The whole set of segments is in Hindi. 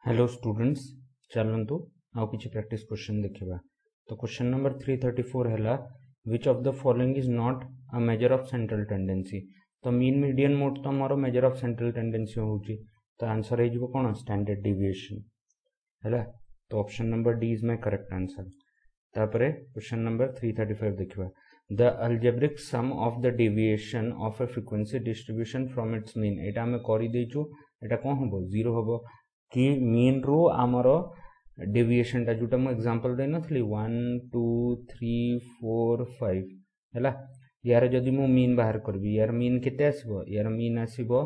हेलो स्टूडेंट्स, चलतु आउ किछि प्रैक्टिस क्वेश्चन देखिबा। तो क्वेश्चन नंबर 334 हैला, which of the following is not a measure of central tendency. तो मीन मीडियन मोड तो मोर मेजर ऑफ सेंट्रल टेंडेंसी होउची, तो आंसर है जो कोन स्टैंडर्ड डेविएशन हैला। तो option number D is my correct answer. तापरे क्वेश्चन नंबर 335 देखिबा, the algebraic sum of the deviation of a frequency distribution from its mean. एटा हमें करि देचु, एटा कोन हबो 0 हबो कि मीन रो आमर डेविएशन टा जोटा मु एग्जांपल दे नथली 1 2 3 4 5 हैला। यार जदि मु मीन बाहर करबी, यार मीन केते आसीबो, यार मीन आसीबो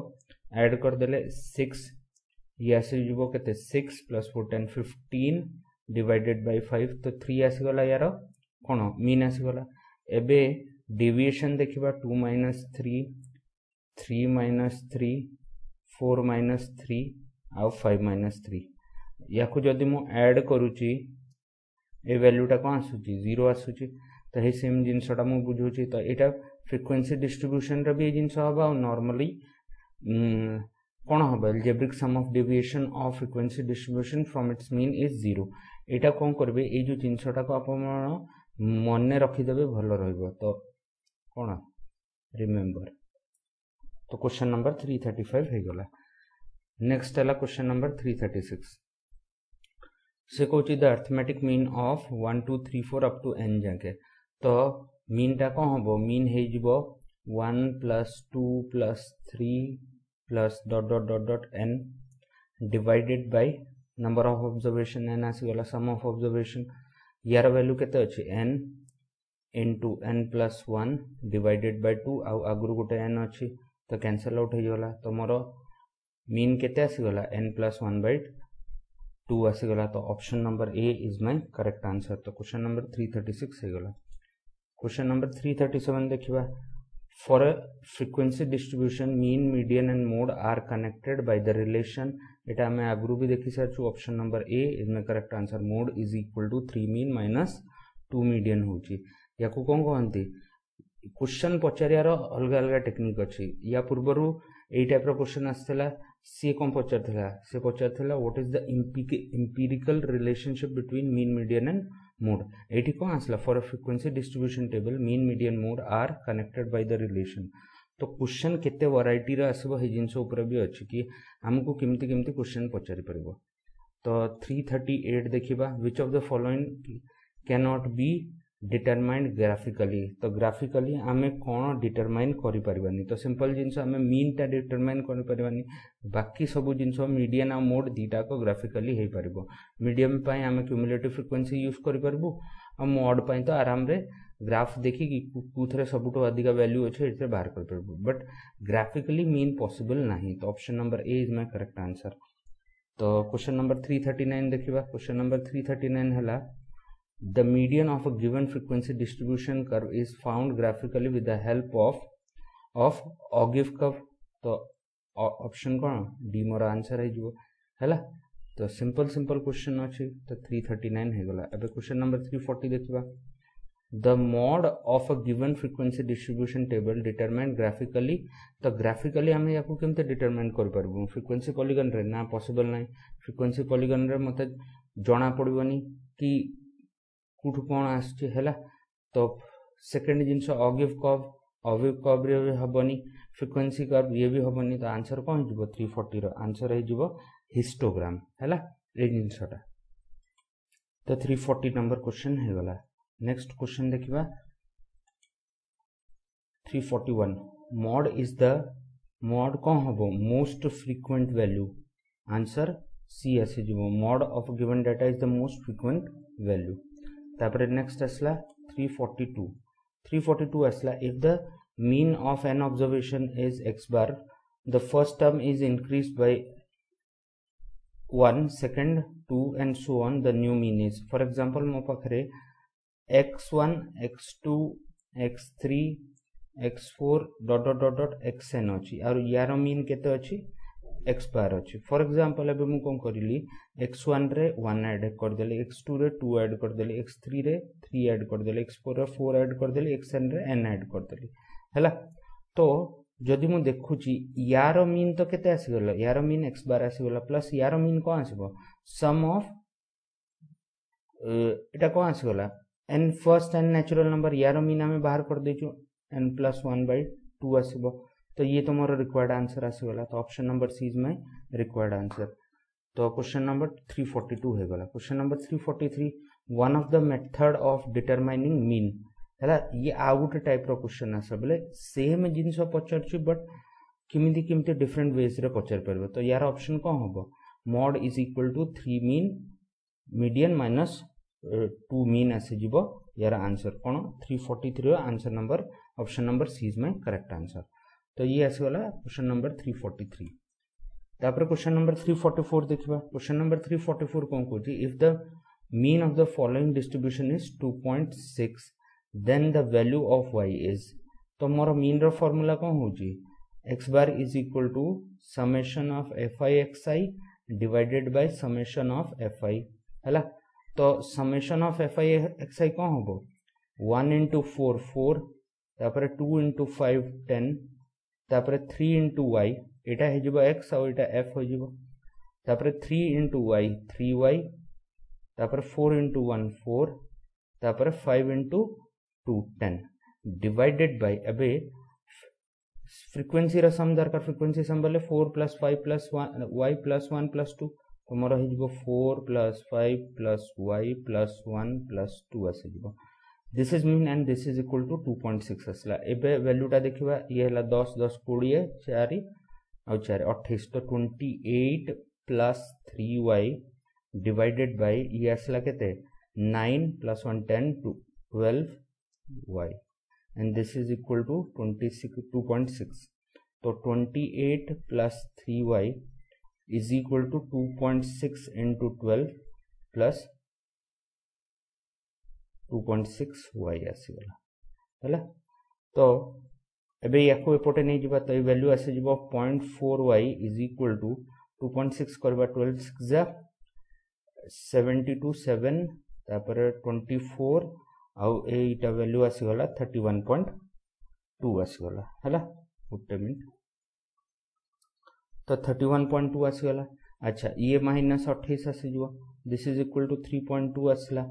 ऐड कर देले 6, ये आसी जबो केते 6 + 4 10 15 डिवाइडेड बाय 5, तो 3 आसी गला, यार कोन मीन आसी गला। एबे डेविएशन देखिबा 2 - 3 3 - 3 4 - 3 आउ 5 - 3 या जदि मु ऐड करूची ए वैल्यूटा कौन आसूची 0 आसूची। तो हे सेम जिनसटा मु बुझौची। तो एटा फ्रीक्वेंसी डिस्ट्रीब्यूशन रे भी जिनस हबा और नॉर्मली कौन हबा algebraic sum of deviation of frequency distribution from its mean is 0। एटा कौन करबे, ए जो जिनसटा को आपण मन रखी देबे भलो रहइबो। तो कौन रिमेंबर। तो क्वेश्चन नंबर 335 हे गला। नेक्स्ट है क्वेश्चन नंबर 336 से कहूँ the arithmetic mean of 1 2 3 4 up to n जाके। तो मीन टा कौन हम मीन हो 1 + 2 + 3 + ... n divided by number of observation n आसीगला सम ऑफ ऑब्जर्वेशन। यार वैल्यू केते अछि n into n + 1 divided by 2 आउ आगुरु गोटे n अछि, तो कैंसल आउट हो गला। तो मोर मीन केते आसीगला n + 1/2 आसीगला। तो option number A is my correct answer. तो क्वेश्चन नंबर 336 हो गला। क्वेश्चन नंबर 337 देखिबा, for a frequency distribution mean median and mode are connected by the relation. एटा हमें आगुरु भी देखि सारछु। Option number A is my correct answer. Mode is equal to 3 mean - 2 median होची। याकू कोन कहंती क्वेश्चन पचारियार अलग अलग टेक्निक अच्छी। या पूर्व यही टाइप क्वेश्चन आसला, सी कौन पचार से पचार what is the empirical relationship between mean median and mode. एठी कौन आसला for a frequency distribution table mean median mode are connected by the relation. तो क्वेश्चन केते वैरायटी रे आसबो हे जिंस ऊपर भी अछि कि हमको केमती केमती क्वेश्चन पचारि परबो। तो 338 देखिबा, which of the following can not be determined graphically. तो ग्राफिकली आमे कौन डिटरमाइन करि परबानी। तो सिंपल जिंस आमे मीन टा डिटरमाइन करि परबानी, बाकी सब जिंस मीडियन आ मोड दीटा को ग्राफिकली हे परबो। मीडियम पई आमे क्युमुलेटिव फ्रीक्वेंसी यूज करि परबो आ मोड पई तो आराम रे ग्राफ देखि कि कुथरे सबटो अधिका वैल्यू अछि एते बाहर कर परबो, बट ग्राफिकली मीन पॉसिबल नाही। तो option number A is my correct answer. तो क्वेश्चन नंबर 339 देखिबा। क्वेश्चन नंबर 339 हला, the median of a given frequency distribution curve is found graphically with the help of Ogilvy curve। तो ऑप्शन कौन डी मोर आंसर है जो हैला। तो सिंपल क्वेश्चन अछि। तो 339 हे गला। अब क्वेश्चन नंबर 340 देखिबा, the mod of a given frequency distribution table determined graphically। तो ग्राफिकली हमें याकू केमते डिटरमाइन कर परबो फ्रीक्वेंसी पॉलीगन रे ना पॉसिबल नाही। फ्रीक्वेंसी पॉलीगन रे मते जणा पड़बनी कि कुठु कौन आसछि हैला। तो सेकंड जिंस ऑगिव कर्व रे भी हबनी, फ्रीक्वेंसी कर्व ये भी हबनी। तो आंसर कौन जिवो 340 रो आंसर है जिवो हिस्टोग्राम हैला ए जिंसटा। तो 340 नंबर क्वेश्चन हे गला। नेक्स्ट क्वेश्चन देखिबा 341, मॉड इज द मॉड कौन हबो most frequent value. Answer C आसी जिवो, mode of given data is the most frequent value. तापर नेक्स्ट आसला 342 आसला, if the mean of N observation is x bar, the first term is increased by 1, second 2 and so on, the new mean is. For example मो पाखरे x1 x2 x3 x4 ... xn अछि और यार मीन केते अछि x बार अछि। फॉर एग्जांपल एबे मु कोन करिली x1 रे 1 ऐड कर देले, x2 रे 2 ऐड कर देले, x3 रे 3 ऐड कर देले, x4 रे 4 ऐड कर देले, xn रे n ऐड कर देले हैला। तो जदि मु देखुची यार मीन तो केते आसीगला यार मीन x बार आसीगला प्लस यार मीन को आसीबो सम ऑफ एटा को आसीगला n first n natural number यार मीन आमे बाहर कर देचु n प्लस 1/2 आसीबो तो ये तो मोर रिक्वायर्ड आंसर आसीगला तो option number C is my required answer तो क्वेश्चन नंबर 342 हे गला question number 343 one of the method of determining mean है ये आ गोटे टाइप रो क्वेश्चन आस बोले सेम जिनस पचार बट किमिति किमिति डिफरेंट वेज रे पचार परबो तो यार ऑप्शन कौन होबो mod is equal to 3 mean median minus 2 mean आसे जीवो यार आंसर कोन 343 रो answer number option number C is my correct answer तो ये आसे वाला क्वेश्चन नंबर 343 तापर क्वेश्चन नंबर 344 देखिबा question number 344 cone Kochi if the mean of the following distribution is 2.6 then the value of y is तो मोर मीन रो फार्मूला कौन होची x bar is equal to summation of fi xi divided by summation of fi हैला तो समेशन ऑफ fi xi कौन होबो 1 into 4 4 तापर 2 into 5 10 तापर 3 into y एटा हे जिवो x और एटा f हो जिवो तापर 3 into y 3y तापर 4 into 1 4 तापर 5 into 2 10 डिवाइडेड बाय अबे फ्रीक्वेंसी रा सम दरकार फ्रीक्वेंसी सम बोले 4 plus 5 plus 1 y plus 1 plus 2 तो मोर हे जिवो 4 plus 5 plus y plus 1 plus 2 आसे जिवो this is mean and this is equal to 2.6 असला एबे वैल्यूटा देखिबा ये हला 10 10 20 4 और 4 28 तो 28 plus 3y डिवाइडेड बाय ये असला केते 9 plus 1 10 12 y and this is equal to 2.6 तो 28 plus 3y is equal to 2.6 into 12 plus 2.6 y आसीगला हैला तो एबे याको एपोटे नै जिबा तो ए वैल्यू आसे जिबो 0.4y is equal to 2.6 करबा 12 6 जा 72 7 तापर 24 आउ एटा वैल्यू आसीगला 31.2 आसीगला हैला गुटे मिनट तो 31.2 आसीगला अच्छा ये माइनस 28 आसी जिवो दिस इज इक्वल टू 3.2 आसला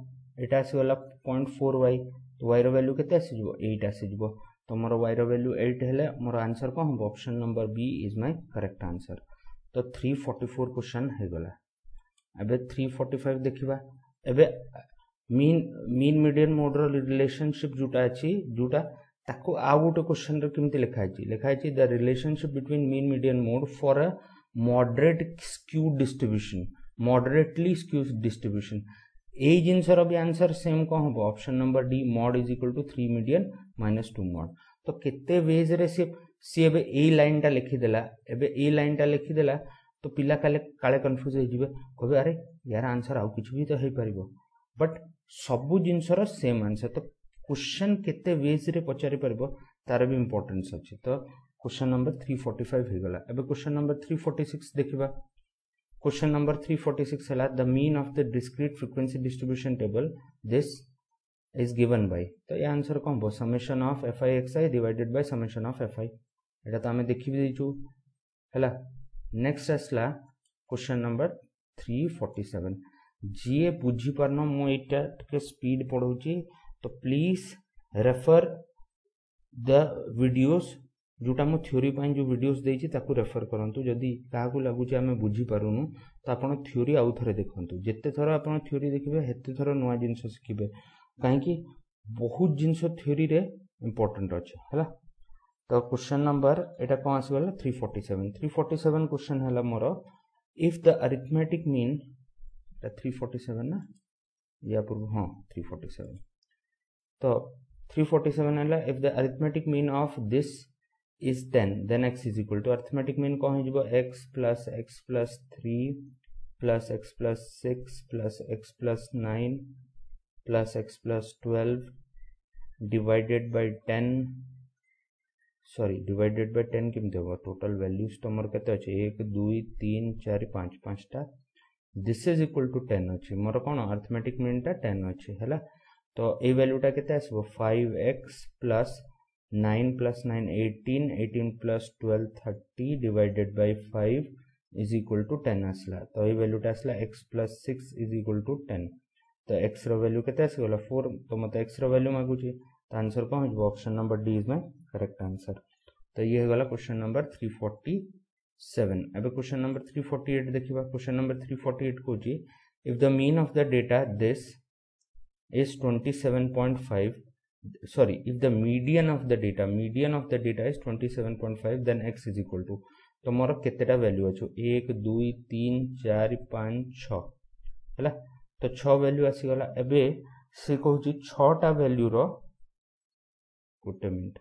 एटा आसीगला 0.4y तो y रो वैल्यू केते आसी जिवो 8 आसी जिवो तो मोर y रो वैल्यू 8 हेले मोर आंसर को हम option number B is my correct answer तो 344 क्वेश्चन हे गला एबे 345 देखिबा एबे मीन मीडियन मोड रो रिलेशनशिप जोटा अछि जोटा ताको आ गोटे क्वेश्चन रे केमति लिखा अछि the relationship between mean median mode for a moderate skew distribution moderately skew distribution ए जिनसर भी आंसर सेम को हम option number D mod is equal to 3 median minus 2 mod तो केते वेज रे सी एबे ए लाइन टा लिखि देला एबे ए लाइन टा लिखि देला तो पिला काले कंफ्यूज हो जिवे कहबे अरे यार आंसर आउ किछ भी तो हे परिबो बट सबु जिनसर सेम आंसर तो क्वेश्चन केते वेज रे पचारि परबो तार भी इंपोर्टेंस अछि तो क्वेश्चन नंबर 345 हे गला एबे क्वेश्चन नंबर 346 देखिबा क्वेश्चन नंबर 346 हला the mean of the discrete frequency distribution table this is given by तो ये आंसर कोन बो summation of fi xi divided by summation of fi एटा तो हमें देखि भी देछु हला नेक्स्ट असला क्वेश्चन नंबर 347 जी बुझी पारन मो एटा के स्पीड पढौची तो प्लीज रेफर द वीडियोस जोटा मो थ्योरी पाइन जो वीडियोस देछि ताकू रेफर करंतु जदी काहाकू लागुची हमें बुझी पारुनु तो आपण थ्योरी आउ थरे देखंतु जत्ते थरा आपण थ्योरी देखिबे हेते थरा नवा जिंस सिखिबे काहे कि बहुत जिंस थ्योरी रे इंपोर्टेंट अछि हला तो क्वेश्चन नंबर एटा कोन आसीगला 347 क्वेश्चन हला more if the arithmetic mean 347 ना या पूर्व हां 347 तो 347 हला if the arithmetic mean of this is 10 then x is equal to arithmetic mean कौन है जो x plus 3 plus x plus 6 plus x plus 9 plus x plus 12 divided by 10 divided by 10 किमते होगा टोटल वैल्यूज तो मोर केते अछि 1 2 3 4 5 5टा दिस इज इक्वल टू 10 अछि मोर कोन अरिथमेटिक मीन टा 10 अछि हला तो ए वैल्यूटा केते आसबो 5x plus 9 plus 9 18, 18 plus 12 30 divided by 5 is equal to 10 आसला तो ये वैल्यू आसला x plus 6 is equal to 10 तो x रो वैल्यू केते आसीगला 4 तो मते x रो वैल्यू मागुची तो आंसर कौन हो option number D is my correct answer तो ये गला क्वेश्चन नंबर 347 अब क्वेश्चन नंबर 348 देखिबा क्वेश्चन नंबर 348 को जी if the mean of the data this is 27.5 sorry if the median of the data is 27.5 then x is equal to तो मोर केतेटा वैल्यू अछि 1 2 3 4 5 6 हला तो 6 वैल्यू आसी गला एबे से कहूची 6 टा वैल्यू रो गुटे मिनिट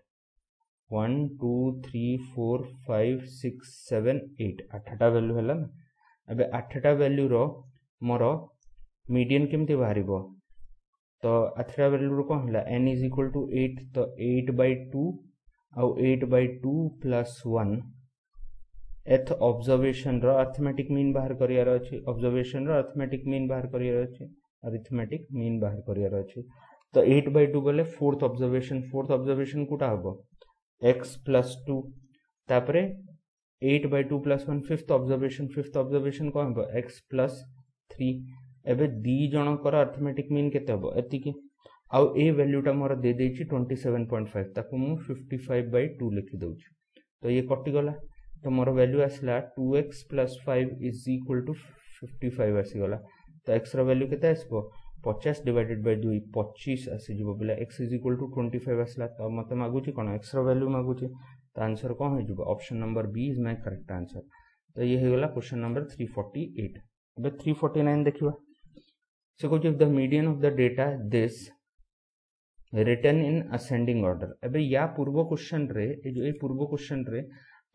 1 2 3 4 5 6 7 8 8टा वैल्यू हला ना एबे 8टा वैल्यू रो मोर मीडियन केमते बाहरिबो तो 8टा वैल्यू रो कोन हला n is equal to 8 तो 8/2 आउ 8/2 plus 1 एथ ऑब्जर्वेशन रो अरिथमेटिक मीन बाहर करियार अछि ऑब्जर्वेशन रो अरिथमेटिक मीन बाहर करियार अछि अरिथमेटिक मीन बाहर करियार अछि तो 8/2 बोले फोर्थ ऑब्जर्वेशन कोटा हबो x plus 2 तापरे 8/2 plus 1 फिफ्थ ऑब्जर्वेशन को हबो x plus 3 एबे दी जण कर अरिथमेटिक मीन केते हबो एति कि आउ ए वैल्यूटा मोर दे देछि 27.5 ताको मु 55/2 लिखि दउछि तो ये कटि गला तो मोर वैल्यू आसला 2x plus 5 is equal to 55 आसी गला तो x रो वैल्यू केते आसबो 50 divided by 2 25 आसी जिवो बोले x is equal to 25 आसला तो मते मागुची कोन x रो वैल्यू मागुची तो आंसर कोन हो जिवो option number B is my correct answer तो ये हे गला क्वेश्चन नंबर 348 अब 349 देखिबा सो को the median of the data this written in ascending order एबे या पूर्व क्वेश्चन रे ए जो ए पूर्व क्वेश्चन रे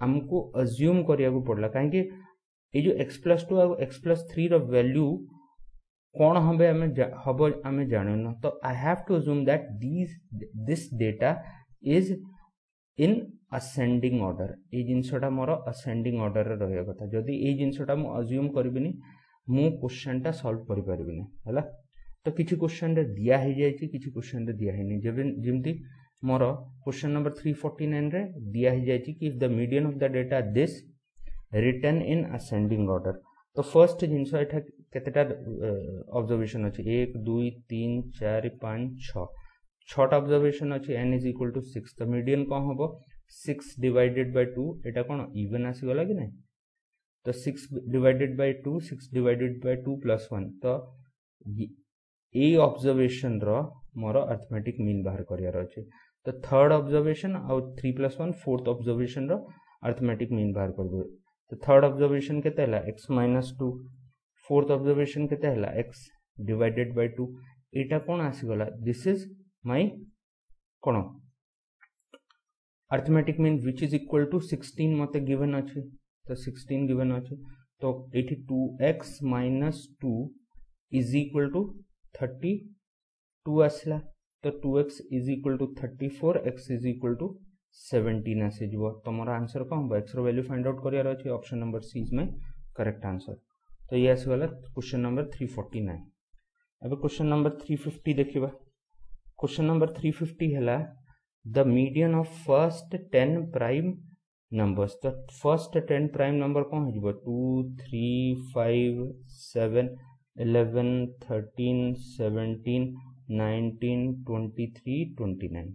हमको अज्यूम करिया को पड़ला काहे कि ए जो x plus 2 और x plus 3 रो वैल्यू कोन हबे हमें जानन तो I have to assume that this data is in ascending order ए जिंसटा मोर असेंडिंग ऑर्डर रे रहय कथा जदी ए जिंसटा मु अज्यूम करबिनी मु क्वेश्चन टा सॉल्व करि परबिनी हला तो किछि क्वेश्चन रे दिया हे जाय छि किछि क्वेश्चन रे दिया हे नि जेमति मोर क्वेश्चन नंबर 349 रे दिया हे जाय छि कि if the median of the data this written in ascending order तो फर्स्ट जिंस एठा केतेटा ऑब्जर्वेशन अछि 1 2 3 4 5 6 छटा ऑब्जर्वेशन अछि n is equal to 6 तो मीडियन कोन हबो 6 divided by 2 Etah cone even आसी गला कि नै तो 6 divided by 2 6 divided by 2 plus 1 तो ए ऑब्जर्वेशन रो मोर अरिथमेटिक मीन बाहर करियार अछि तो थर्ड ऑब्जर्वेशन और 3 plus 1 फोर्थ ऑब्जर्वेशन रो अरिथमेटिक मीन बाहर करबो तो थर्ड ऑब्जर्वेशन केते हला x minus 2 फोर्थ ऑब्जर्वेशन केते हला x divided by 2 एटा कोन आसी गला दिस इज माय कोन arithmetic mean which is equal to 16 मते गिवन अछि तो 16 गिवन अछि तो एठी 2x minus 2 is equal to 32 आसला तो 2x is equal to 34 x is equal to 17 आसे जिवो तमरा आंसर कोन बा x रो वैल्यू फाइंड आउट करियार अछि option number C is my correct answer तो ये आसे वाला क्वेश्चन नंबर 349 अब क्वेश्चन नंबर 350 देखिबा क्वेश्चन नंबर 350 हला the median of first 10 prime numbers तो फर्स्ट 10 प्राइम नंबर कोन हो जिवो 2 3 5 7 11 13 17 19 23 29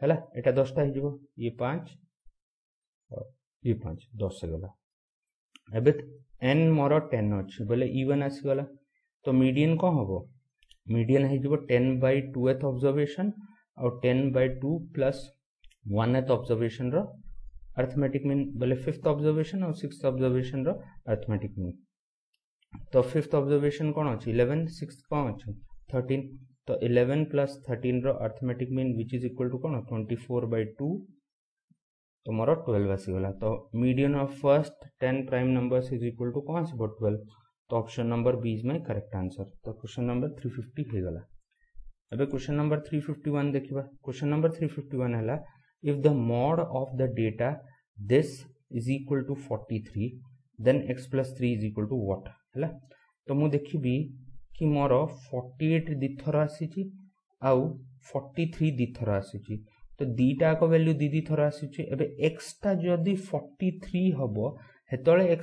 हैला एटा 10टा हो जिवो ये 5 और ये 5 10 से गला एबे n मोर 10 अछि बोले इवन आसी गला तो मीडियन को हबो मीडियन है जिवो 10/2th ऑब्जर्वेशन और 10/2 plus 1th ऑब्जर्वेशन रो अरिथमेटिक मीन बोले फिफ्थ ऑब्जर्वेशन और सिक्स्थ ऑब्जर्वेशन रो अरिथमेटिक मीन तो फिफ्थ ऑब्जर्वेशन कोन अछि 11 सिक्स्थ कोन अछि 13 तो 11 plus 13 रो arithmetic mean which is equal to कोन 24/2 तो मोर 12 आसी गला तो median of first 10 prime numbers is equal to कोन 12 तो option number B is my correct answer तो क्वेश्चन नंबर 350 हे गला अब क्वेश्चन नंबर 351 देखिबा क्वेश्चन नंबर 351 हला if the mode of the data this is equal to 43 then x plus 3 is equal to what हला तो मु देखिबी कि मोर 48 दिथर आसी छि आउ 43 दिथर आसी छि तो दीटा को वैल्यू दी थर आसी एबे x टा जदी 43 हबो हेतले x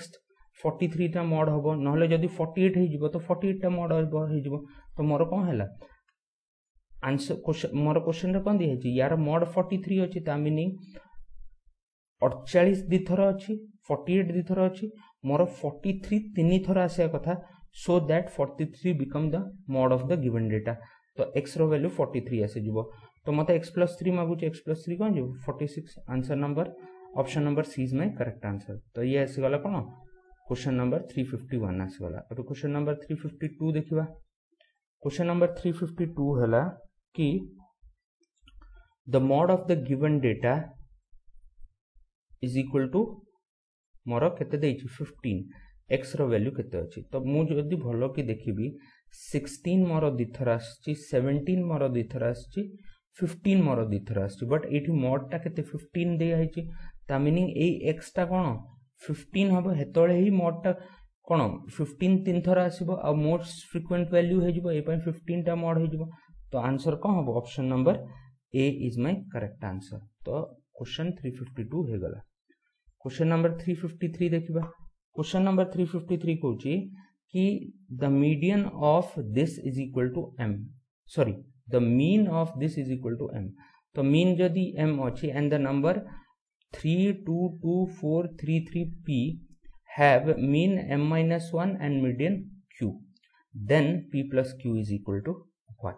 43 टा मॉड हबो नहले जदी 48 हे जिवो तो 48 टा मॉड हबो हे जिवो तो मोर कोन हैला आंसर क्वेश्चन मोर क्वेश्चन रे कोन दी है यार मॉड 43 अछि ता मीनिंग 48 दी थर अछि 48 दी थर अछि मोर 43 तीन थर आसे कथा so that 43 become the mod of the given data तो x रो वैल्यू 43 आसे जिवो तो मते x + 3 मागु छ x + 3 कोन जिवो 46 answer number option number C is my correct answer तो ये आसे गला कोन क्वेश्चन नंबर 351 आसे गला अब क्वेश्चन नंबर 352 देखिबा क्वेश्चन नंबर 352 हला कि the mod of the given data is equal to मोर केते देछि 15 x रो वैल्यू केते अछि तो मु जदी भलो कि देखिबी 16 मोर दिथर आछि 17 मोर दिथर आछि 15 मोर दिथर आछि बट एठी मोड टा केते 15 दे आइछि ता मीनिंग ए x टा कोन 15 हबो हेतळे ही मोड टा कोन 15 तीन थर आसीबो आ मोस्ट फ्रीक्वेंट वैल्यू हे जिवो ए पय 15 टा मोड हे जिवो तो आंसर कोन हबो option number A is my correct answer तो क्वेश्चन 352 हे गला क्वेश्चन नंबर 353 देखिबा क्वेश्चन नंबर 353 कहूची कि the median of this is equal to m sorry the mean of this is equal to m तो मीन जदी m अछि and the number 3224333p have mean m-1 and median q then p plus q is equal to what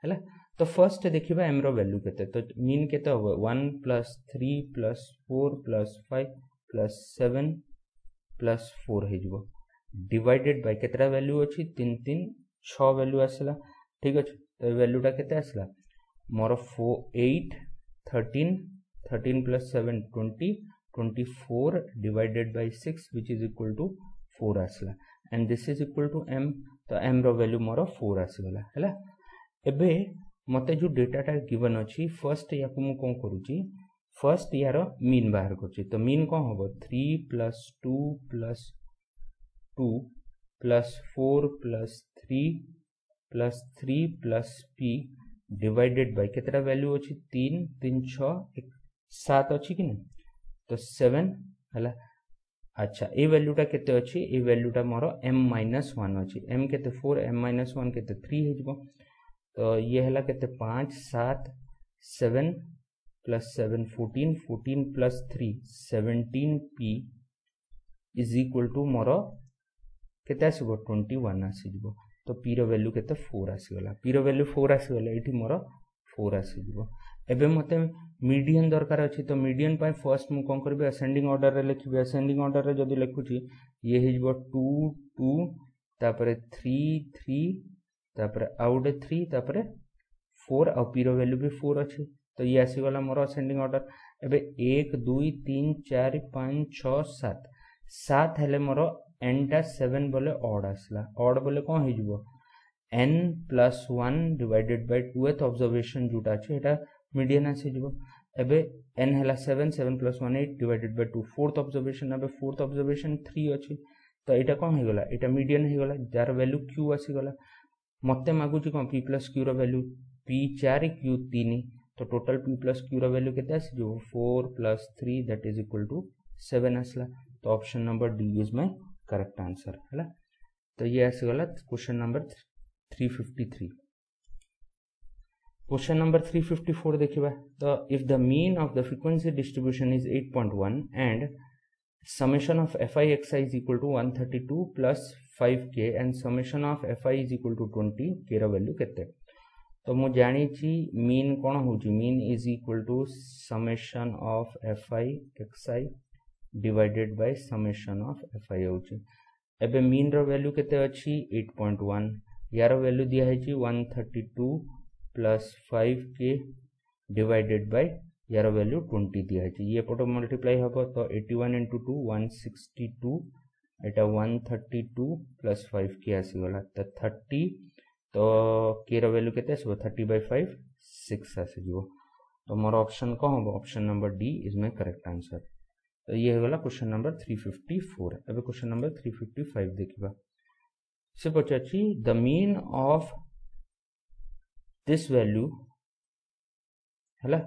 हैला तो फर्स्ट देखिबा m रो वैल्यू केते तो मीन केते हो 1 + 3 + 4 + 5 + 7 + 4 हे जिवो डिवाइडेड बाय केतरा वैल्यू अछि 3 3 6 वैल्यू आसला ठीक अछि तो वैल्यूटा केते आसला मोर 8 13 13 + 7 20 24 divided by 6 which is equal to 4 आसला and this is equal to m तो m रो वैल्यू मोर 4 आसगला हैला एबे मते जो डेटा टा गिवन अछि फर्स्ट याकु मु कोन करूची फर्स्ट यार मीन बाहर करछि तो मीन कोन होबो 3 + 2 + 2 + 4 + 3 + 3 + p डिवाइडेड बाय केतरा वैल्यू अछि 3 3 6 1 7 अछि कि नै तो 7 हला अच्छा ए वैल्यूटा केते अछि ए वैल्यूटा मोर m-1 अछि m केते 4 m-1 केते 3 हे जबो तो ये हला केते 5 7 7 + 7 14 14 + 3 17p is equal to मोर केते आसीबो 21 आसीबो तो p रो वैल्यू केते 4 आसीगला p रो वैल्यू 4 आसीगला एठी मोर 4 आसीबो एबे मते मीडियन दरकार अछि तो मीडियन पाई फर्स्ट मु कोन करबे असेंडिंग ऑर्डर रे लिखबे असेंडिंग ऑर्डर रे जदी लिखुची ये हेजबो 2 2 तापरे 3 3 तापरे आउट 3 तापरे 4 आ p रो वैल्यू भी 4 अछि तो ये आसीगला मोर असेंडिंग ऑर्डर एबे 1 2 3 4 5 6 7 7 हेले मोर n टा 7 बोले ऑड आसला ऑड बोले कोन हेजबो n + 1 divided bye 2th observation जुटा अछि एटा मीडियन आसी जिवो एबे n हला 7 7 + 1 8 डिवाइडेड बाय 2 फोर्थ ऑब्जर्वेशन एबे फोर्थ ऑब्जर्वेशन 3 अछि तो एटा कोन हे गला एटा मीडियन हे गला जार वैल्यू q आसी गला मते मागु छी कोन p + q रो वैल्यू p 4 q 3 तो टोटल p + q रो वैल्यू केते आसी जो 4 + 3 दैट इज इक्वल टू 7 आसला तो option number D is my correct answer हैला तो ये आसी गला क्वेश्चन नंबर 353 क्वेश्चन नंबर 354 देखिबा तो if the mean of the frequency distribution is 8.1 and summation of fi xi is equal to 132 plus 5k and summation of fi is equal to 20 k रो वैल्यू केते तो मु जानि छी मीन कोन होची mean is equal to summation of fi xi divided by summation of fi होची एबे मीन रो वैल्यू केते अछि 8.1 यार वैल्यू दिया है छी 132 plus 5k divided by यार वैल्यू 20 दिया है ये पटो मल्टीप्लाई हबो तो 81 into 2 162 एटा 132 plus 5k आसी गला तो 30 तो k रो वैल्यू केते आसीबो 30/5 6 आसी जीवो तो मोर ऑप्शन को हबो option number D is my correct answer तो ये हो गला क्वेश्चन नंबर 354 अब क्वेश्चन नंबर 355 देखिबा से पचाची the mean of this value हैला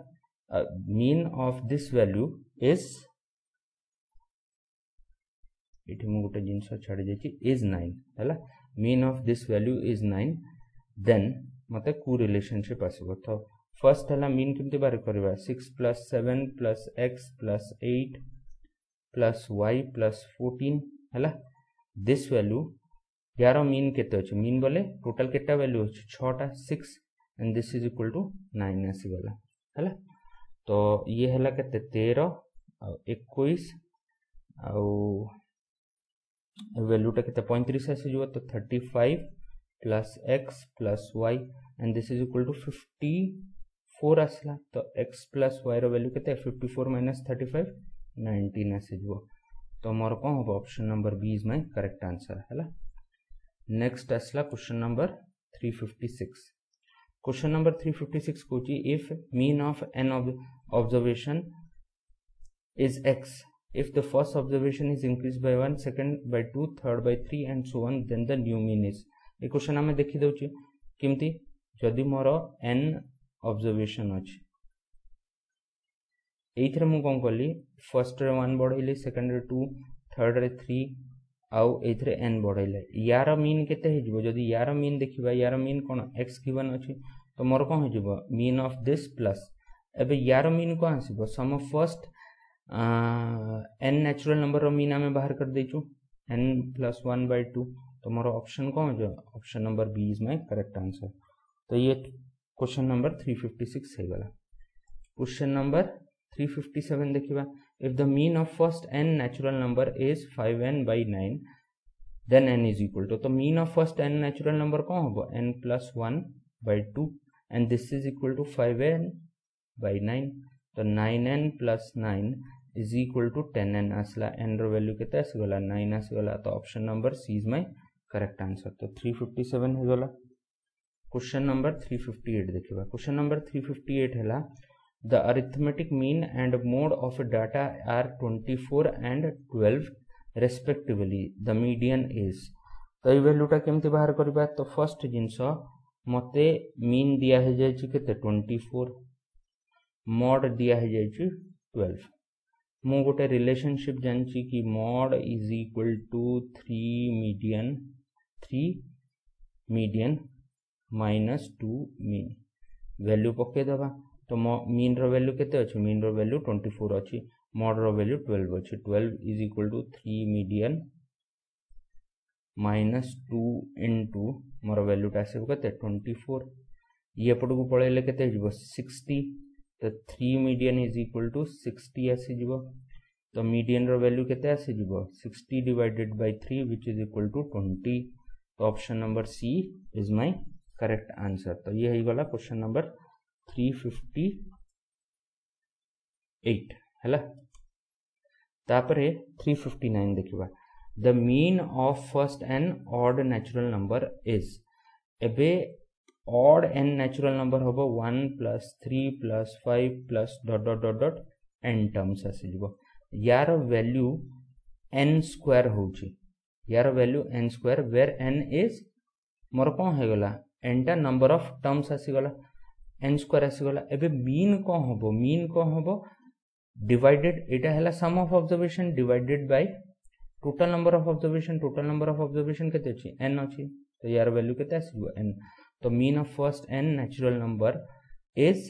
mean of this value is it मु गोटे जिनस छाड़ी जाइए इज 9 है mean of this value is 9 then मते को रिलेशनशिप आसो तो फर्स्ट है मीन केमती बाहर करवा 6 + 7 + x + 8 + y + 14 है दिस वैल्यू यार मीन केते अछि मीन बोले टोटल केटा वैल्यू अछि 6टा 6 and this is equal to 9 आसी गला है तो ये है केते 13 आ 21 आ वैल्यूटा के 35 आसी जो तो 35 + x + y and this is equal to 54 आसला तो x + y रो वैल्यू के 54 - 35 19 आसी जो तो मोर कौन हम option number B is my correct answer है। नेक्स्ट आसला क्वेश्चन नंबर 356 क्वेश्चन नंबर 356 कोची if mean of N observation is x if the first observation is increased by 1, second by 2, third by 3 and so on, then the new mean is A question आमे देखि दउची किमती जदि मोर n ऑब्जर्वेशन अछि एथरे मु कोन करली फर्स्ट रे 1 बढ़ैली सेकंड रे 2 थर्ड रे 3 आउ एथरे n बढ़ैले यार मीन केते हे जबो जदि यार मीन देखिबा यार मीन कोन x गिवन अछि तो मोर कोन हे जबो मीन ऑफ दिस प्लस एबे यार मीन को आसीबो sum of first n natural number रो मीन आमे बाहर कर देचु n + 1/2 तो मोर ऑप्शन कौन जो option number B is my correct answer. तो ये क्वेश्चन नंबर 356 है गला। क्वेश्चन नंबर 357 देखिबा if the mean of first n natural number is 5n/9 then n is equal to तो mean of first n natural number कौन होबो n + 1/2 and this is equal to 5n/9 तो 9n + 9 is equal to 10n आसला n रो वैल्यू केते आसगला 9 आसगला तो option number C is my correct answer. तो 357 हो गला। क्वेश्चन नंबर 358 देखिबा क्वेश्चन नंबर 358 हैला the arithmetic mean and mode of data are 24 and 12 respectively the median is तो ये वैल्यूटा केमती बाहर करबा तो फर्स्ट जिंस मते मीन दिया हे जाय छि केते 24 मोड दिया हे जाय छि 12 मु गोटे रिलेशनशिप जानची कि mode is equal to 3 median minus 2 mean value पके दबा तो मीन रो वैल्यू केते अछि मीन रो वैल्यू 24 अछि मोड रो वैल्यू 12 अछि 12 is equal to 3 median minus 2 into मोर वैल्यू टा आसे केते 24 ये पटको पळेले केते जिवो 60 तो 3 मीडियन इज इक्वल टू 60 आसी जिवो तो मीडियन रो वैल्यू केते आसी जिवो 60 divided by 3 which is equal to 20 तो option number C is my correct answer. तो ये है गला क्वेश्चन नंबर 358 हैला। तापरे 359 देखिबा the mean of first N odd natural number is एबे ऑड n नेचुरल नंबर होबो 1 + 3 + 5 + ... n टर्म्स आसी जिवो यार वैल्यू n स्क्वायर होची यार value n square where n is मोर कोन हे गला n टा नंबर ऑफ टर्म्स आसी गला n स्क्वायर आसी गला एबे मीन को होबो डिवाइडेड एटा हैला sum of observation divided by total number of observation केते अछि n अछि तो यार वैल्यू केते आसीबो n तो mean of first n natural number is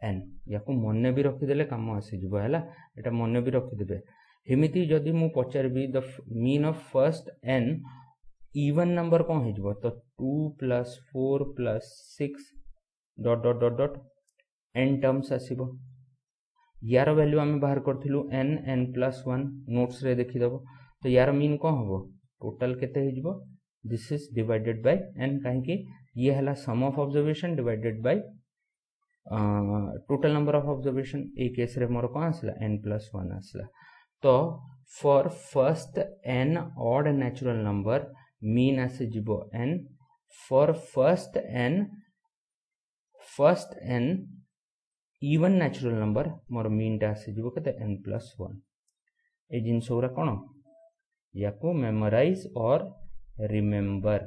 n याको मन्ने भी रखि देले काम आसी जिवो हैला एटा मन्ने भी रखि देबे हेमिति जदि मु पचारबी the mean of first n even number कोन हे जिवो तो 2 + 4 + 6 ... n टर्म्स आसीबो यार वैल्यू आमे बाहर करथिलु n + 1 नोट्स रे देखि दबो तो यार मीन कोन होबो टोटल केते हे जिवो this is divided by n काहे कि ये हैला sum of observation divided by total number of observation ए केस रे मोर कोन आसला n + 1 आसला तो for first n odd natural number mean आसे जिवो n for first n even natural number मोर मीन टा आसे जिवो केते n + 1 ए जिंस ओरा कोन याको मेमोराइज और रिमेंबर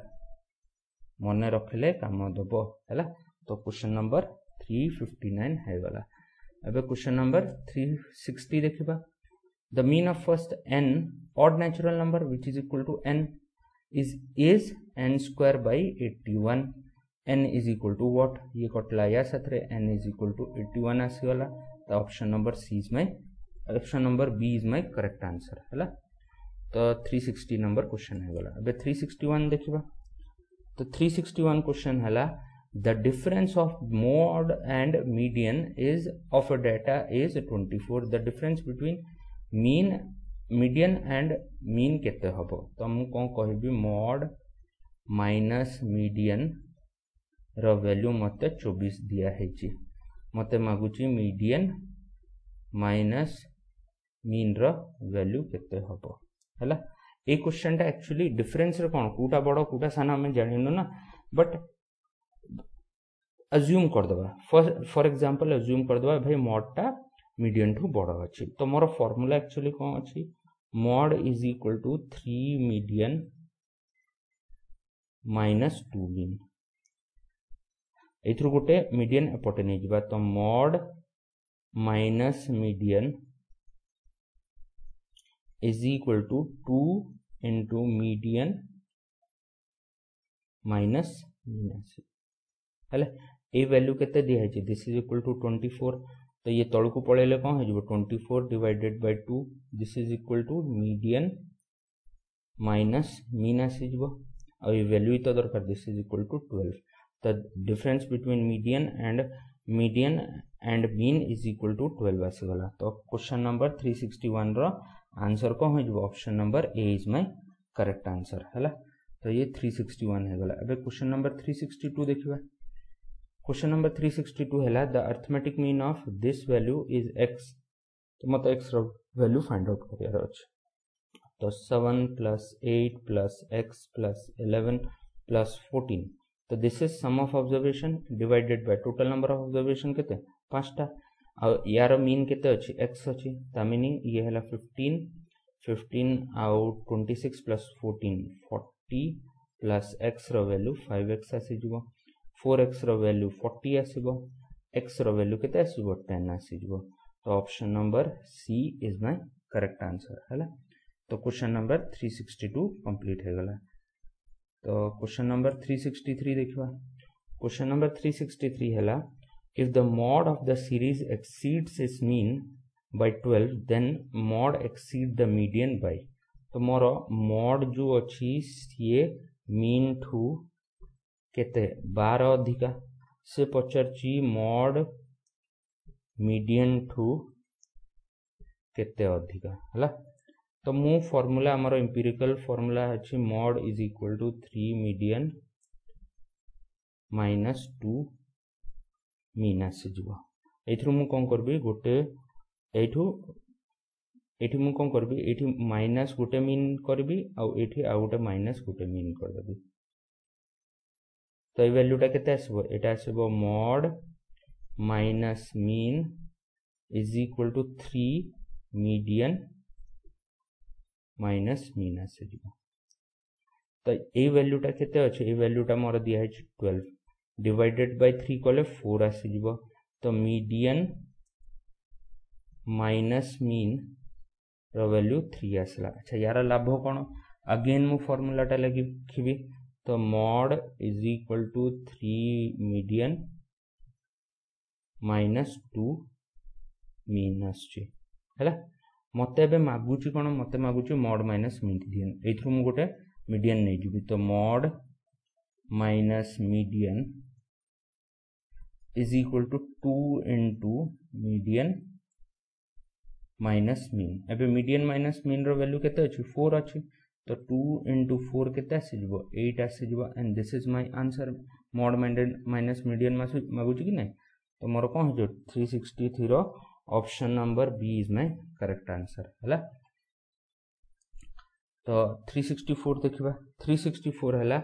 मन रखले काम दबो हैला। तो क्वेश्चन नंबर 359 है गला। अब क्वेश्चन नंबर 360 देखिबा the mean of first n odd natural number which is equal to n is n square by 81 n is equal to what ये कटला या साथरे n is equal to 81 आसीगला तो option number C is my option number B is my correct answer हैला तो 360 नंबर क्वेश्चन है गला अब 361 देखिबा तो 361 क्वेश्चन हैला the difference of mode and median is of a data is 24 the difference between mean median and mean केते हबो तो हम कोन कहबी मोड माइनस मीडियन रो वैल्यू मते 24 दिया हेची मते मागुची मीडियन माइनस मीन रो वैल्यू केते हबो हैला ए क्वेश्चन टा एक्चुअली डिफरेंस रे कोन कोटा बडो कोटा साना हम जानिनो ना बट अज्यूम कर दबा फॉर एग्जांपल अज्यूम कर दबा भाई मोड टा मीडियन ठू बडो अछि तो मोर फार्मूला एक्चुअली कोन अछि mode is equal to 3 median minus 2 mean एथरु गोटे मीडियन एपटे नै जिबा तो mode minus median is equal to 2 into median minus mean हेले ए वैल्यू केते दिया है दिस इज इक्वल टू 24 तो ये तळ को पळेले कोन हे जिवो 24 divided by 2 this is equal to median minus mean आसी जिवो आ ये वैल्यू तो दरकार this is equal to 12 the difference between median and mean is equal to 12 आसीगला तो क्वेश्चन नंबर 361 रो आंसर को हो option number A is my correct answer हैला तो ये 361 है गला अब क्वेश्चन नंबर 362 देखिबा क्वेश्चन नंबर 362 हैला the arithmetic mean of this value is x तो मत x रो वैल्यू फाइंड आउट करियार अछि तो 7 + 8 + x + 11 + 14 तो this is sum of observation divided by total number of observation केते 5टा आ यार मीन केते अछि x अछि ता मीनिंग ये हला 15 आउट 26 + 14 40 प्लस x रो वैल्यू 5x आसी जिवो 4x रो वैल्यू 40 आसीबो x रो वैल्यू केते आसीबो 10 आसी जिवो तो option number C is my correct answer हला तो क्वेश्चन नंबर 362 कंप्लीट हे गला तो क्वेश्चन नंबर 363 देखिबा क्वेश्चन नंबर 363 हैला if the mod of the series exceeds its mean by 12 then mod exceed the median by तो मोर mod जो अछि ये मीन ठू केते 12 अधिका से पचरची mod मीडियन ठू केते अधिका हला तो मु फार्मूला हमर एम्पिरिकल फार्मूला अछि mod is equal to 3 median minus 2 mean आसी जिवो एथरु मु कोन करबी गोटे एठी मु कोन करबी एठी माइनस गोटे मीन करबी आ एठी आ गोटे माइनस गोटे मीन कर देबी तो ए वैल्यूटा केते आसीबो एटा आसीबो mod minus mean is equal to 3 median minus mean आसी जिवो तो ए वैल्यूटा केते अछि ए वैल्यूटा मोर दिया है 12 डिवाइडेड बाय 3 कोले 4 आसी जिवो तो मीडियन माइनस मीन रो वैल्यू 3 आसला अच्छा यार लाभ कोन अगेन मु फार्मूला टा लगी लिखबी तो mod is equal to 3 median minus 2 mean आछि हैला मते बे मागुची कोन मते मागुची mod माइनस मीडियन एथरु मु गोटे मीडियन नै जिबी तो mod minus median is equal to 2 into median minus mean एबे मीडियन माइनस मीन रो वैल्यू केते अछि 4 अछि तो 2 into 4 केते आसी जिवो 8 आसी जिवो and this is my answer mod minus median मागुची कि नै तो मोर कोन हो 363 रो option number B is my correct answer हला तो 364 देखिबा 364 हला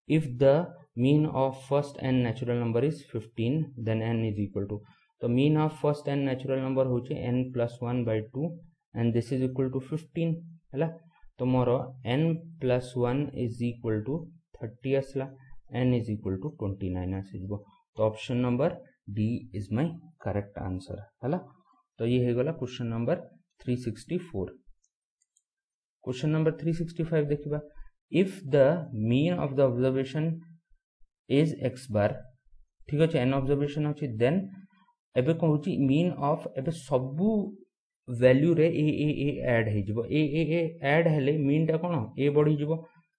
if the mean of first n natural number is 15 then n is equal to तो mean of first n natural number होचे n plus 1 by 2 and this is equal to 15 हला तो मोर n plus 1 is equal to 30 असला n is equal to 29 आसी जिवो तो option number D is my correct answer है। तो ये गला क्वेश्चन नंबर 364। क्वेश्चन नंबर 365 देखिबा if the mean of the observation is X bar ठीक अच्छे एन ऑब्जर्वेशन अच्छी देन एबे कहूँ मीन ऑफ एबे सबू वैल्यू रे ए ऐड हो ऐड हेले मीन टा कौन ए बढ़ी जीवो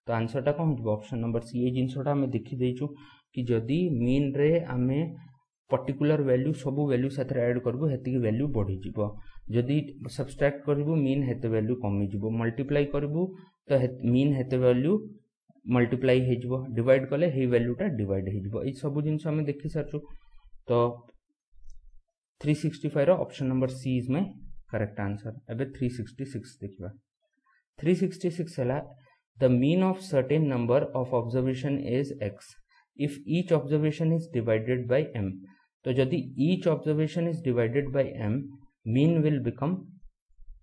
तो आंसर टा कौन हो ऑप्शन नंबर सी। ये जिनसटा आम देखी देचु कि जदि मीन रे आमे पर्टिकुलर वैल्यू सबू वैल्यू साथ ऐड करबो हेतिकी वैल्यू बढ़ी जीवो जदि सब्सट्रैक्ट करबो मीन हेते वैल्यू कमी जीवो मल्टीप्लाई करबो तो मीन हेते वैल्यू मल्टीप्लाई हो जीवो डिवाइड कले हे वैल्यूटा डिवाइड हो जीवो। ए सब जिनस आम देखि सारछु तो 365 रो option number C is my correct answer. एबे 366 देखिबा 366 हला the mean of certain number of observation is x if each observation is divided by m तो जदि each observation is divided by m mean will become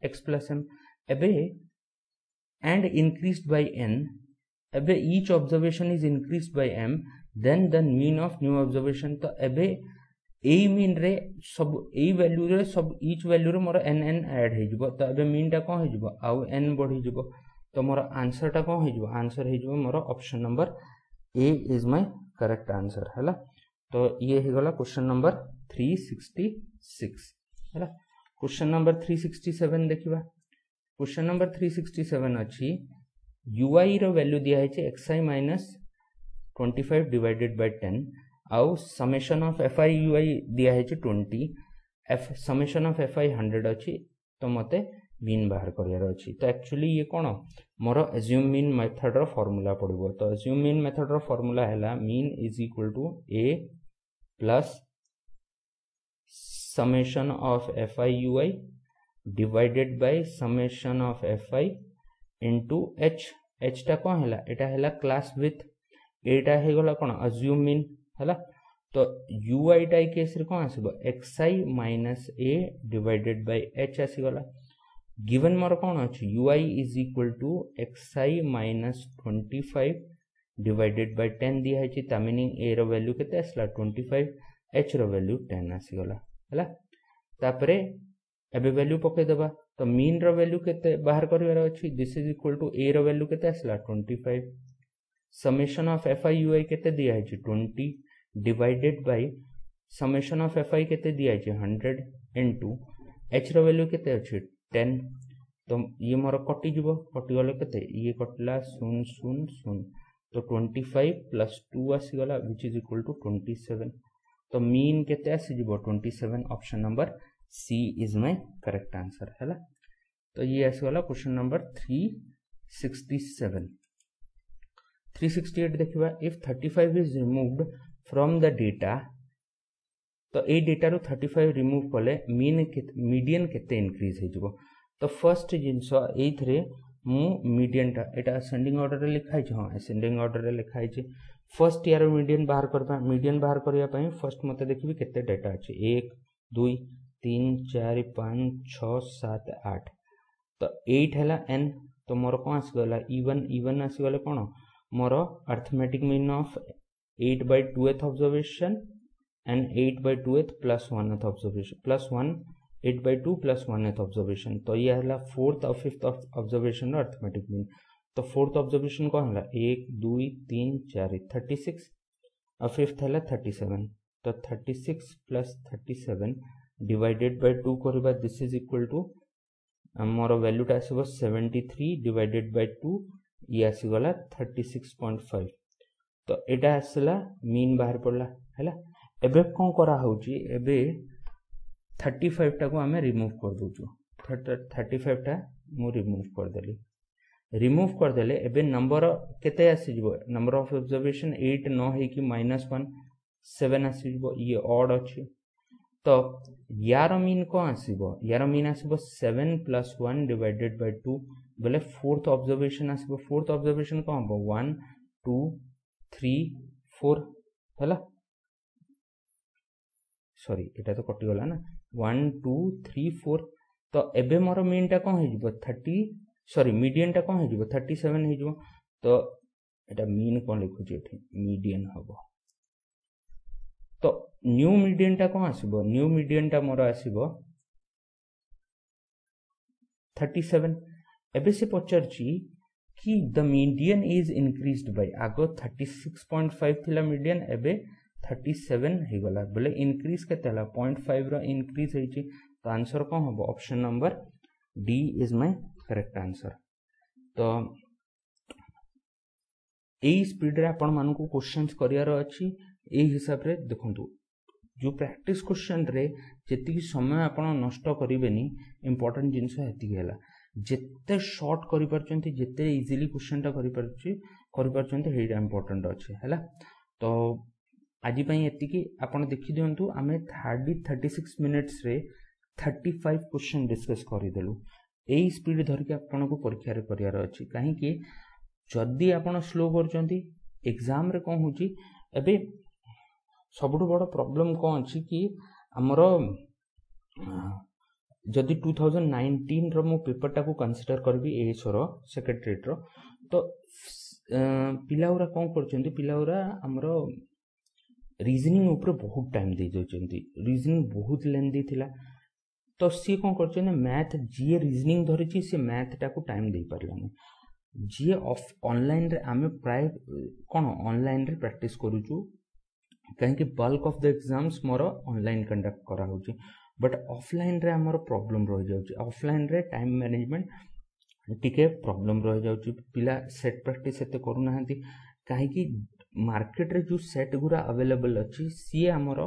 x plus m एबे एंड इंक्रीज्ड बाय n एबे each observation is increased by m then the mean of new observation तो एबे ए मीन रे सब ए वैल्यू रे सब ईच वैल्यू रे मोर एन एन ऐड हो जिवो तो एबे मीन टा कोन हो जिवो आउ एन बढ़ी जिवो तो मोर आंसर टा कोन हो जिवो आंसर हो जिवो मोर option number A is my correct answer हैला। तो ये हो गला क्वेश्चन नंबर 366 हैला। क्वेश्चन नंबर 367 देखिबा क्वेश्चन नंबर 367 अछि ui रो वैल्यू दिया है xi माइनस 25 डिवाइडेड बाय 10 आउ समेशन ऑफ fi ui दिया है 20 f समेशन ऑफ fi 100 अछि तो मते मीन बाहर करियार अछि। तो एक्चुअली ये कोन मोर एज्यूम मीन मेथड रो फार्मूला पड़बो तो एज्यूम मीन मेथड रो फार्मूला हैला mean is equal to a plus summation of fi ui divided by summation of fi into h टा कोन हैला एटा हैला क्लास विथ एटा हे गला कोन एज्यूम मीन हैला तो ui टा केस रे कोन आसीबो xi minus a divided by h आसी गला गिवन मोर कोन अछि ui is equal to xi minus 25 divided by 10 दिया है ता मीनिंग a रो वैल्यू केते आसला 25 h रो वैल्यू 10 आसी गला हैला तापरे एबे वैल्यू पके देबा तो मीन रो वैल्यू केते बाहर करिवार अछि this is equal to a रो वैल्यू केते आसला 25 समेशन ऑफ fi ui केते दिया है 20 divided by summation of fi केते दिया है 100 इनटू h रो वैल्यू केते अछि 10 तो ये मोर कटि जीवो कटि गले केते ये कटला 0 0 0 तो 25 प्लस 2 आसी गला व्हिच इज इक्वल टू 27 तो मीन केते आसी जीवो 27 option number C is my correct answer हैला। तो ये आसी गला क्वेश्चन नंबर 367। 368 देखिबा if 35 is removed from the data तो ए डेटा रो 35 रिमूव कले मीडियन केते इंक्रीज हे जिवो तो फर्स्ट जिंस एथरे मु मीडियन टा एटा असेंडिंग ऑर्डर रे लिखाइ छ हां असेंडिंग ऑर्डर रे लिखाइ छ फर्स्ट यार मीडियन बाहर करबा मीडियन बाहर करिया पई फर्स्ट मते देखिबी केते डेटा अछि 1 2 3 4 5 6 7 8 तो 8 हैला n तो मोर कोन आसी गला even आसी गले कोन मोर arithmetic mean of 8/2th observation and 8/2th plus 1th observation plus 1 8/2 plus 1th observation तो ये हला 4th और 5th observation रो अरिथमेटिक मीन तो 4th observation कौन हला 1 2 3 4 36 और 5th हला 37 तो 36 plus 37 डिवाइडेड बाय 2 करबा दिस इज इक्वल टू हमर वैल्यू टा आसीबो 73 डिवाइडेड बाय 2 ये आसी गला 36.5 तो एटा आसला मीन बाहर पड़ला हैला। एबे कौन करा होची एबे 35 टा को हमें रिमूव कर दोचो 35 टा मु रिमूव कर देले एबे नंबर केते आसी जिवो नंबर ऑफ ऑब्जर्वेशन 8 न है कि -1 7 आसी जिवो ये ऑड अछि तो यार मीन को आसीबो यार मीन आसीबो 7 + 1 डिवाइडेड बाय 2 बोले फोर्थ ऑब्जर्वेशन आसीबो फोर्थ ऑब्जर्वेशन को हमबो 1 2 3 4 हैला सॉरी एटा तो कटि गला ना 1 2 3 4 तो एबे मोर मीन टा कोन हे जिवो 30 सॉरी मीडियन टा कोन हे जिवो 37 हे जिवो तो एटा मीन कोन लिखु जे एठी मीडियन हबो तो न्यू मीडियन टा कौन आसीबो न्यू मीडियन टा मोर आसीबो 37 एबे से पचारची कि the median is increased bye आगो 36.5 थिला मीडियन एबे 37 हे गला बोले इंक्रीज केते हला 0.5 रो इंक्रीज हेची तो आंसर कौन हबो option number D is my correct answer. तो एई स्पीड रे आपण मानू को क्वेश्चंस करियार अछि एई हिसाब रे देखंतु जो प्रैक्टिस क्वेश्चन रे जेति समय आपण नष्ट करिवेनी इंपोर्टेंट जिंस हेति गेला जेते शॉर्ट करि परचंती जेते इजीली क्वेश्चन टा करि परचंती हेइटा इंपोर्टेंट अछि हैला। तो आज पई एति कि आपण देखि दियंतु आमे 36 मिनिट्स रे 35 क्वेश्चन डिस्कस करि देलु एई स्पीड धरि के आपण को परीक्षा रे करियार अछि काहे कि जदि आपण स्लो करचंती एग्जाम रे कोन होची एबे सबुठु बड़ प्रॉब्लम कोन अछि कि हमरो जदि 2019 रो मो पेपर टाको कंसीडर करबी एएसओ रो सेक्रेटरीट रो तो पिलाउरा कोन करचंती पिलाउरा हमरो रीजनिंग ऊपर बहुत टाइम दे जोचंती रीजनिंग बहुत लेंदी थिला तो सी कोन करचंती मैथ जी रीजनिंग धरिची से मैथ टाको टाइम दे परलानी जी ऑफ ऑनलाइन रे आमे प्राय कोन ऑनलाइन रे प्रैक्टिस करूचू कहीं कि bulk of the exams more online conduct करा होची बट ऑफलाइन रे हमर प्रॉब्लम रह जाउची ऑफलाइन रे टाइम मैनेजमेंट टिके प्रॉब्लम रह जाउची पिला सेट प्रैक्टिस एते करू नाहंती काहे कि मार्केट रे जो सेट गुरा अवेलेबल अछि सी हमर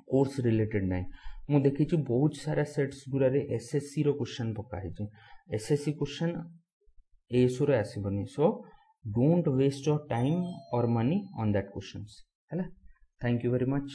कोर्स रिलेटेड नै मु देखि छि बहुत सारा सेट्स गुरा रे एसएससी रो क्वेश्चन पका है छि एसएससी क्वेश्चन एएसओ रे आसीबनी so don't waste your time और मनी ऑन दैट क्वेश्चंस हैला। Thank you very much.